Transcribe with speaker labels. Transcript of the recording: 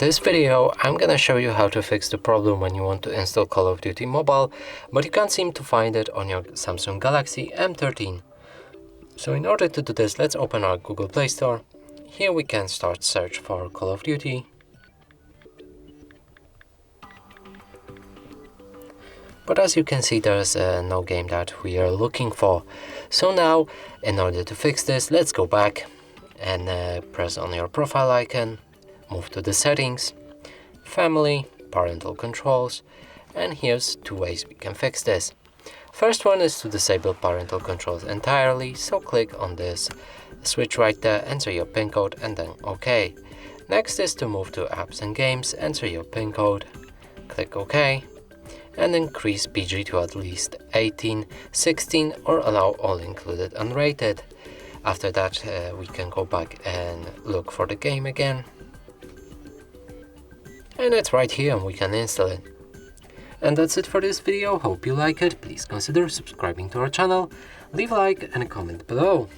Speaker 1: this video, I'm gonna show you how to fix the problem when you want to install Call of Duty Mobile, but you can't seem to find it on your Samsung Galaxy M13. So in order to do this, let's open our Google Play Store. Here we can start search for Call of Duty. But as you can see, there's no game that we are looking for. So now, in order to fix this, let's go back and press on your profile icon, move to the settings, family, parental controls, and here's two ways we can fix this. First one is to disable parental controls entirely, so click on this switch right there, enter your PIN code and then OK. Next is to move to apps and games, enter your PIN code, click OK, and increase PG to at least 18, 16 or allow all included unrated. After that we can go back and look for the game again. And it's right here and we can install it. And that's it for this video. Hope you like it. Please consider subscribing to our channel, leave a like and a comment below.